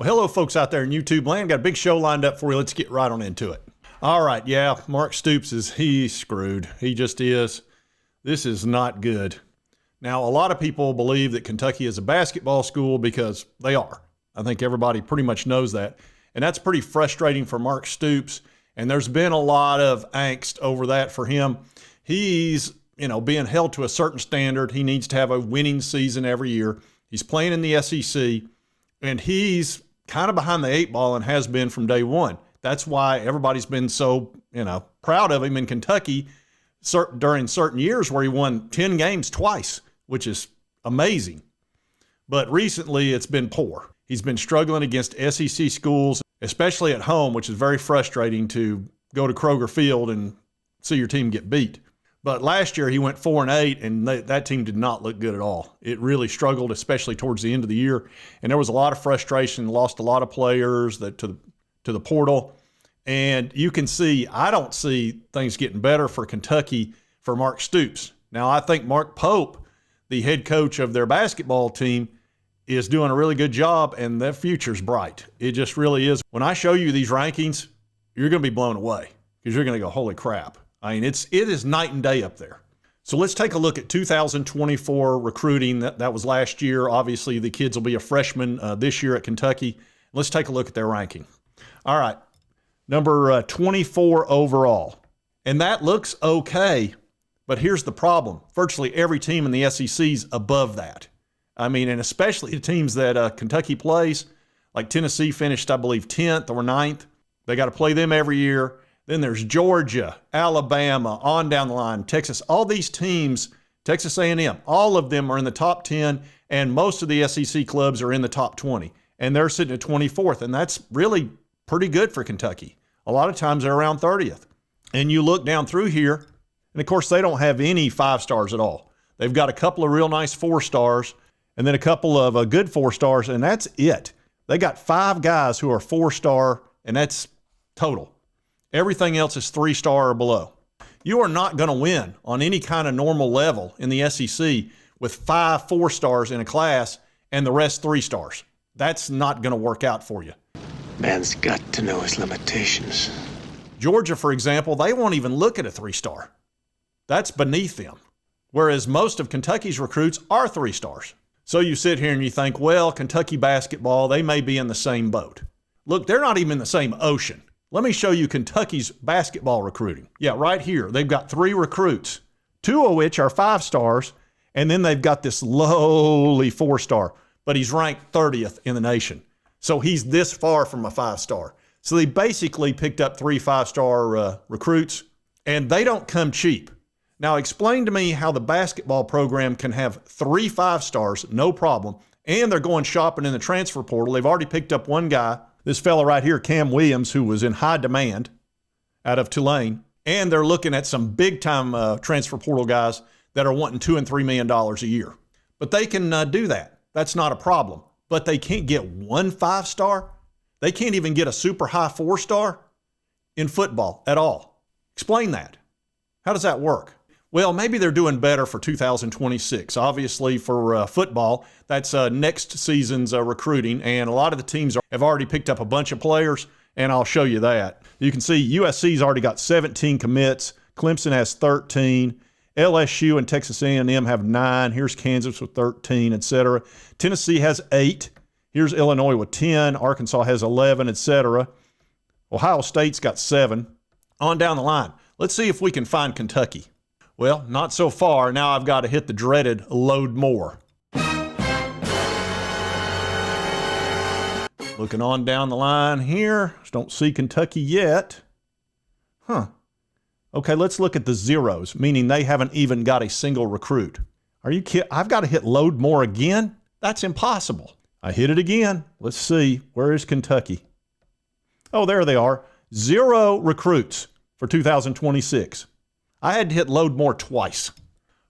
Well, hello, folks out there in YouTube land. Got a big show lined up for you. Let's get right on into it. All right, yeah, Mark Stoops he's screwed. He just is. This is not good. Now, a lot of people believe that Kentucky is a basketball school because they are. I think everybody pretty much knows that. And that's pretty frustrating for Mark Stoops. And there's been a lot of angst over that for him. He's, being held to a certain standard. He needs to have a winning season every year. He's playing in the SEC, and he's kind of behind the eight ball and has been from day one. That's why everybody's been so, proud of him in Kentucky during certain years where he won 10 games twice, which is amazing. But recently it's been poor. He's been struggling against SEC schools, especially at home, which is very frustrating to go to Kroger Field and see your team get beat. But last year he went 4-8, and that team did not look good at all. It really struggled, especially towards the end of the year. And there was a lot of frustration, lost a lot of players to the portal. And you can see, I don't see things getting better for Kentucky for Mark Stoops. Now, I think Mark Pope, the head coach of their basketball team, is doing a really good job, and their future's bright. It just really is. When I show you these rankings, you're going to be blown away because you're going to go, holy crap. I mean, it is night and day up there. So let's take a look at 2024 recruiting. That was last year. Obviously, the kids will be a freshman this year at Kentucky. Let's take a look at their ranking. All right, number 24 overall. And that looks okay, but here's the problem. Virtually every team in the SEC's above that. I mean, and especially the teams that Kentucky plays, like Tennessee finished, I believe, 10th or 9th. They got to play them every year. Then there's Georgia, Alabama, on down the line, Texas. All these teams, Texas A&M, all of them are in the top 10, and most of the SEC clubs are in the top 20. And they're sitting at 24th, and that's really pretty good for Kentucky. A lot of times they're around 30th. And you look down through here, and of course they don't have any 5 stars at all. They've got a couple of real nice 4 stars, and then a couple of good 4 stars, and that's it. They got 5 guys who are 4-star, and that's total. Everything else is 3-star or below. You are not going to win on any kind of normal level in the SEC with 5 4-stars in a class and the rest 3 stars. That's not going to work out for you. Man's got to know his limitations. Georgia, for example, they won't even look at a 3-star. That's beneath them. Whereas most of Kentucky's recruits are 3 stars. So you sit here and you think, well, Kentucky basketball, they may be in the same boat. Look, they're not even in the same ocean. Let me show you Kentucky's basketball recruiting. Yeah, right here. They've got 3 recruits, 2 of which are 5 stars, and then they've got this lowly 4-star, but he's ranked 30th in the nation. So he's this far from a 5-star. So they basically picked up 3 5-star recruits, and they don't come cheap. Now, explain to me how the basketball program can have 3 5-stars, no problem, and they're going shopping in the transfer portal. They've already picked up one guy, this fella right here, Cam Williams, who was in high demand out of Tulane, and they're looking at some big-time transfer portal guys that are wanting $2 and $3 million a year. But they can do that. That's not a problem. But they can't get 1 5-star. They can't even get a super high 4-star in football at all. Explain that. How does that work? Well, maybe they're doing better for 2026. Obviously, for football, that's next season's recruiting, and a lot of the teams have already picked up a bunch of players, and I'll show you that. You can see USC's already got 17 commits. Clemson has 13. LSU and Texas A&M have 9. Here's Kansas with 13, etc. Tennessee has 8. Here's Illinois with 10. Arkansas has 11, etc. Ohio State's got 7. On down the line. Let's see if we can find Kentucky. Well, not so far. Now I've got to hit the dreaded load more. Looking on down the line here. Don't see Kentucky yet. Okay, let's look at the zeros, meaning they haven't even got a single recruit. Are you kidding? I've got to hit load more again? That's impossible. I hit it again. Let's see. Where is Kentucky? Oh, there they are. 0 recruits for 2026. I had to hit load more twice.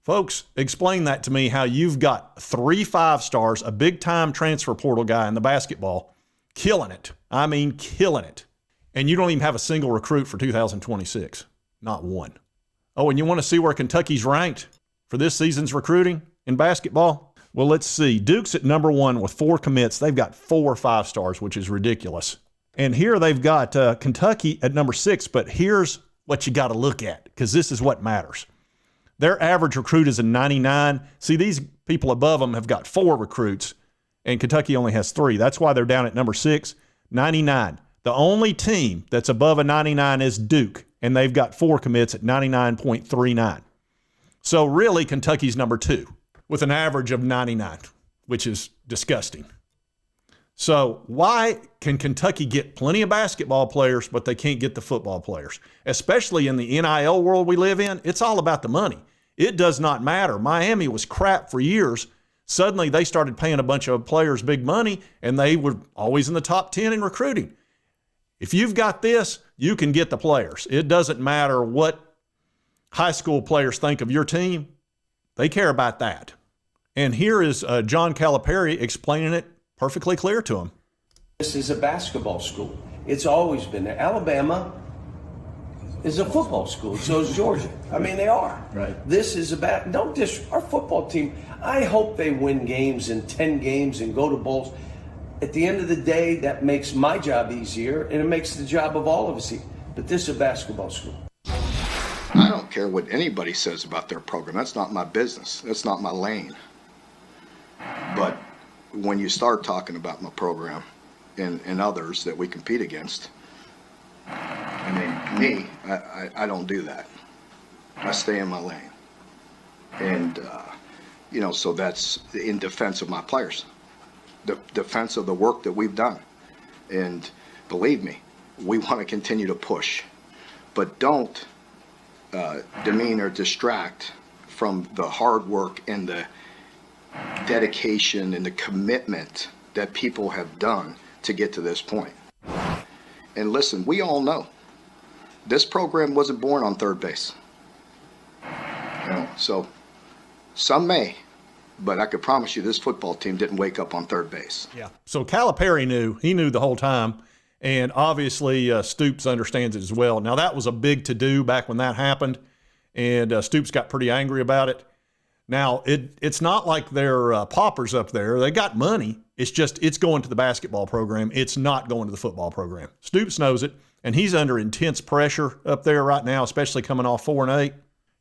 Folks, explain that to me, how you've got 3 5-stars, a big-time transfer portal guy in the basketball, killing it. I mean, killing it. And you don't even have a single recruit for 2026. Not one. Oh, and you want to see where Kentucky's ranked for this season's recruiting in basketball? Well, let's see. Duke's at number 1 with 4 commits. They've got 4 5-stars, which is ridiculous. And here they've got Kentucky at number 6, but here's what you got to look at, because this is what matters. Their average recruit is a 99. See, these people above them have got 4 recruits, and Kentucky only has 3. That's why they're down at number 6, 99. The only team that's above a 99 is Duke, and they've got 4 commits at 99.39. So really, Kentucky's number 2 with an average of 99, which is disgusting. So why can Kentucky get plenty of basketball players, but they can't get the football players? Especially in the NIL world we live in, it's all about the money. It does not matter. Miami was crap for years. Suddenly they started paying a bunch of players big money, and they were always in the top 10 in recruiting. If you've got this, you can get the players. It doesn't matter what high school players think of your team. They care about that. And here is John Calipari explaining it perfectly clear to him. This is a basketball school. It's always been there. Alabama is a football school. So is Georgia. I mean, they are. Right. This is about, our football team, I hope they win games and 10 games and go to bowls. At the end of the day, that makes my job easier, and it makes the job of all of us easier. But this is a basketball school. I don't care what anybody says about their program. That's not my business. That's not my lane. But when you start talking about my program and others that we compete against, I mean, I don't do that. I stay in my lane. And, so that's in defense of my players, the defense of the work that we've done. And believe me, we want to continue to push. But don't demean or distract from the hard work and the dedication and the commitment that people have done to get to this point. And listen, we all know this program wasn't born on third base. So some may, but I could promise you this football team didn't wake up on third base. Yeah. So Calipari knew. He knew the whole time. And obviously Stoops understands it as well. Now, that was a big to-do back when that happened, and Stoops got pretty angry about it. Now, it's not like they're paupers up there. They got money. It's just it's going to the basketball program. It's not going to the football program. Stoops knows it, and he's under intense pressure up there right now, especially coming off 4-8.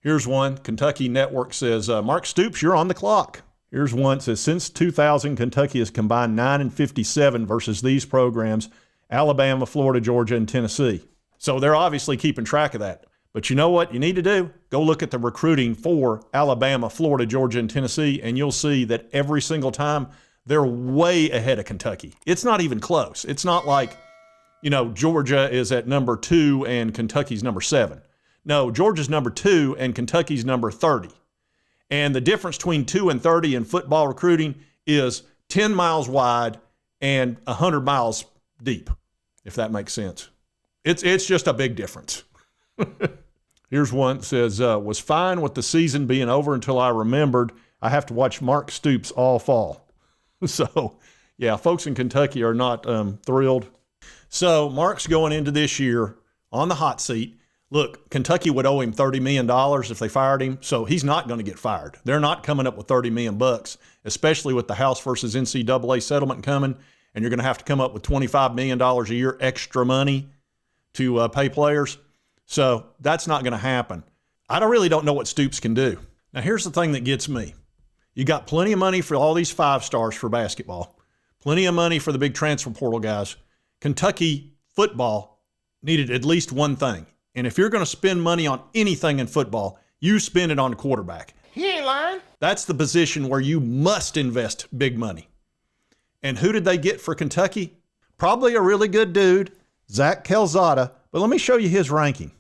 Here's one. Kentucky Network says, Mark Stoops, you're on the clock. Here's one that says, since 2000, Kentucky has combined 9-57 versus these programs, Alabama, Florida, Georgia, and Tennessee. So they're obviously keeping track of that. But you know what you need to do? Go look at the recruiting for Alabama, Florida, Georgia, and Tennessee, and you'll see that every single time they're way ahead of Kentucky. It's not even close. It's not like, Georgia is at number 2 and Kentucky's number 7. No, Georgia's number 2 and Kentucky's number 30. And the difference between 2 and 30 in football recruiting is 10 miles wide and 100 miles deep, if that makes sense. It's just a big difference. Here's one that says, was fine with the season being over until I remembered I have to watch Mark Stoops all fall. So, yeah, folks in Kentucky are not thrilled. So Mark's going into this year on the hot seat. Look, Kentucky would owe him $30 million if they fired him, so he's not going to get fired. They're not coming up with $30 million, especially with the House versus NCAA settlement coming, and you're going to have to come up with $25 million a year extra money to pay players. So that's not going to happen. I really don't know what Stoops can do. Now, here's the thing that gets me. You got plenty of money for all these 5-stars for basketball, plenty of money for the big transfer portal guys. Kentucky football needed at least one thing. And if you're going to spend money on anything in football, you spend it on a quarterback. He ain't lying. That's the position where you must invest big money. And who did they get for Kentucky? Probably a really good dude, Zach Calzada. But let me show you his ranking.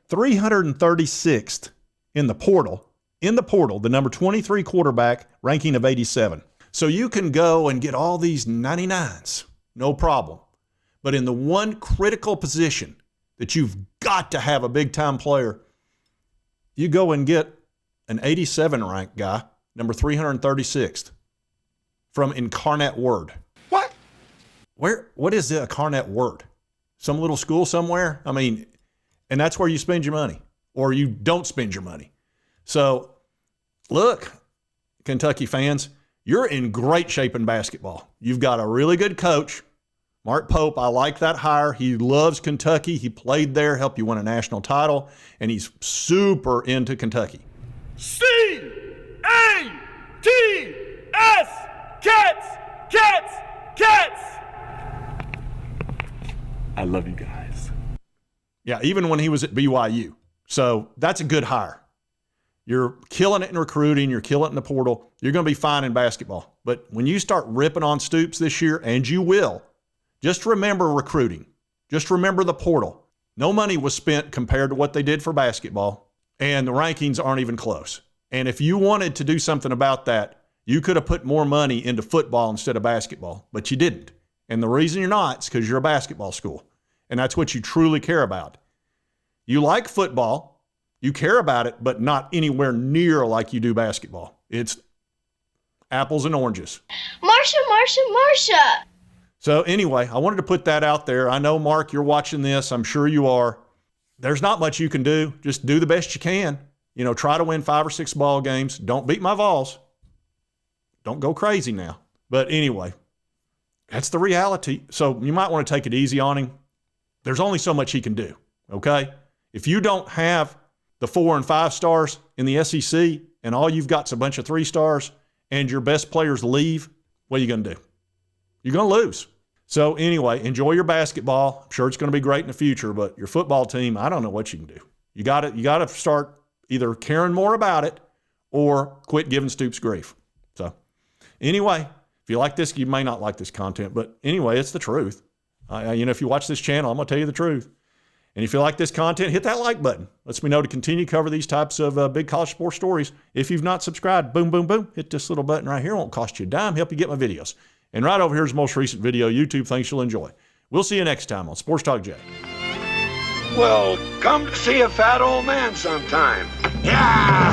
336th in the portal, the number 23 quarterback, ranking of 87. So you can go and get all these 99s, no problem. But in the one critical position that you've got to have a big-time player, you go and get an 87 ranked guy, number 336th, from Incarnate Word. What? What is the Incarnate Word? Some little school somewhere? I mean, and that's where you spend your money, or you don't spend your money. So, look, Kentucky fans, you're in great shape in basketball. You've got a really good coach. Mark Pope, I like that hire. He loves Kentucky. He played there, helped you win a national title, and he's super into Kentucky. C-A-T-S! Cats! I love you guys. Yeah, even when he was at BYU. So that's a good hire. You're killing it in recruiting. You're killing it in the portal. You're going to be fine in basketball. But when you start ripping on Stoops this year, and you will, just remember recruiting. Just remember the portal. No money was spent compared to what they did for basketball, and the rankings aren't even close. And if you wanted to do something about that, you could have put more money into football instead of basketball, but you didn't. And the reason you're not is because you're a basketball school, and that's what you truly care about. You like football, you care about it, but not anywhere near like you do basketball. It's apples and oranges. Marsha! So anyway, I wanted to put that out there. I know, Mark, you're watching this. I'm sure you are. There's not much you can do. Just do the best you can. You know, try to win 5 or 6 ball games. Don't beat my VOLS. Don't go crazy now. But anyway, that's the reality. So you might want to take it easy on him. There's only so much he can do, okay? If you don't have the 4 and 5 stars in the SEC and all you've got is a bunch of 3 stars and your best players leave, what are you going to do? You're going to lose. So anyway, enjoy your basketball. I'm sure it's going to be great in the future, but your football team, I don't know what you can do. You got to start either caring more about it or quit giving Stoops grief. So anyway, if you like this, you may not like this content, but anyway, it's the truth. If you watch this channel, I'm going to tell you the truth. And if you like this content, hit that like button. Lets me know to continue to cover these types of big college sports stories. If you've not subscribed, boom, boom, boom, hit this little button right here. It won't cost you a dime. Help you get my videos. And right over here is the most recent video YouTube thinks you'll enjoy. We'll see you next time on Sports Talk Jay. Well, come to see a fat old man sometime. Yeah!